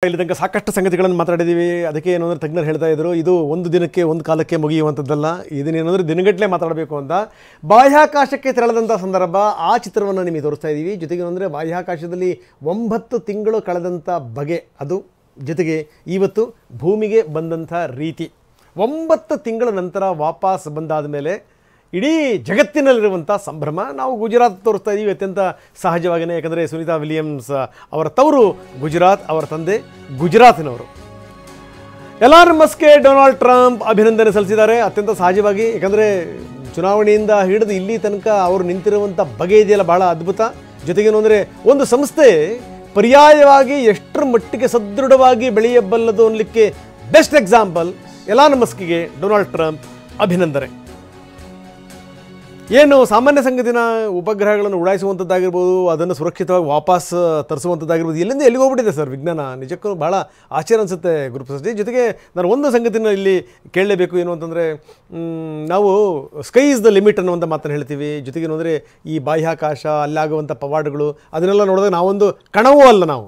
ಇಲ್ಲಿ ತನಕ ಸಾಕಷ್ಟು ಸಂಗತಿಗಳನ್ನು ಮಾತಾಡಿದ್ದೀವಿ. ಅದಕ್ಕೆ ಏನು ಅಂದರೆ ತಜ್ಞರು ಹೇಳ್ತಾ ಇದ್ರು, ಇದು ಒಂದು ದಿನಕ್ಕೆ ಒಂದು ಕಾಲಕ್ಕೆ ಮುಗಿಯುವಂಥದ್ದಲ್ಲ, ಇದನ್ನೇನೆಂದರೆ ದಿನಗಟ್ಟಲೆ ಮಾತಾಡಬೇಕು ಅಂತ. ಬಾಹ್ಯಾಕಾಶಕ್ಕೆ ತೆರಳದಂಥ ಸಂದರ್ಭ ಆ ಚಿತ್ರವನ್ನು ನಿಮಗೆ ತೋರಿಸ್ತಾ ಇದ್ದೀವಿ. ಜೊತೆಗೆ ಅಂದರೆ ಬಾಹ್ಯಾಕಾಶದಲ್ಲಿ 9 ತಿಂಗಳು ಕಳೆದಂಥ ಬಗೆ ಅದು, ಜೊತೆಗೆ ಇವತ್ತು ಭೂಮಿಗೆ ಬಂದಂಥ ರೀತಿ. 9 ತಿಂಗಳ ನಂತರ ವಾಪಸ್ ಬಂದಾದ ಮೇಲೆ ಇಡೀ ಜಗತ್ತಿನಲ್ಲಿರುವಂಥ ಸಂಭ್ರಮ. ನಾವು ಗುಜರಾತ್ ತೋರಿಸ್ತಾ ಇದ್ದೀವಿ ಅತ್ಯಂತ ಸಹಜವಾಗಿಯೇ, ಯಾಕಂದರೆ ಸುನೀತಾ ವಿಲಿಯಮ್ಸ್ ಅವರ ತವರು ಗುಜರಾತ್, ಅವರ ತಂದೆ ಗುಜರಾತಿನವರು. ಎಲಾನ್ ಮಸ್ಕ್ಗೆ ಡೊನಾಲ್ಡ್ ಟ್ರಂಪ್ ಅಭಿನಂದನೆ ಸಲ್ಲಿಸಿದ್ದಾರೆ ಅತ್ಯಂತ ಸಹಜವಾಗಿ. ಯಾಕಂದರೆ ಚುನಾವಣೆಯಿಂದ ಹಿಡಿದು ಇಲ್ಲಿ ತನಕ ಅವರು ನಿಂತಿರುವಂಥ ಬಗೆ ಇದೆಯಲ್ಲ, ಭಾಳ ಅದ್ಭುತ. ಜೊತೆಗೇನು ಅಂದರೆ ಒಂದು ಸಂಸ್ಥೆ ಪರ್ಯಾಯವಾಗಿ ಎಷ್ಟರ ಮಟ್ಟಿಗೆ ಸದೃಢವಾಗಿ ಬೆಳೆಯಬಲ್ಲದು ಅನ್ನಲಿಕ್ಕೆ ಬೆಸ್ಟ್ ಎಕ್ಸಾಂಪಲ್ ಎಲಾನ್ ಮಸ್ಕ್ಗೆ ಡೊನಾಲ್ಡ್ ಟ್ರಂಪ್ ಅಭಿನಂದನೆ. ಏನು ಸಾಮಾನ್ಯ ಸಂಗತಿನ ಉಪಗ್ರಹಗಳನ್ನು ಉಡಾಯಿಸುವಂಥದ್ದಾಗಿರ್ಬೋದು, ಅದನ್ನು ಸುರಕ್ಷಿತವಾಗಿ ವಾಪಸ್ ತರಿಸುವಂಥದ್ದಾಗಿರ್ಬೋದು, ಎಲ್ಲಿಂದ ಎಲ್ಲಿಗೆ ಹೋಗ್ಬಿಟ್ಟಿದೆ ಸರ್ ವಿಜ್ಞಾನ. ನಿಜಕ್ಕೂ ಭಾಳ ಆಶ್ಚರ್ಯ ಅನಿಸುತ್ತೆ ಗುರುಪ್ರಸಾದ್. ಜೊತೆಗೆ ನಾನು ಒಂದು ಸಂಗತಿನ ಇಲ್ಲಿ ಕೇಳಲೇಬೇಕು, ಏನು ಅಂತಂದರೆ ನಾವು ಸ್ಕೈ ಇಸ್ ದ ಲಿಮಿಟ್ ಅನ್ನುವಂಥ ಮಾತನ್ನು ಹೇಳ್ತೀವಿ. ಜೊತೆಗೇನು ಅಂದರೆ ಈ ಬಾಹ್ಯಾಕಾಶ, ಅಲ್ಲಾಗುವಂಥ ಪವಾಡಗಳು ಅದನ್ನೆಲ್ಲ ನೋಡಿದಾಗ ನಾವೊಂದು ಕಣವೂ ಅಲ್ಲ ನಾವು.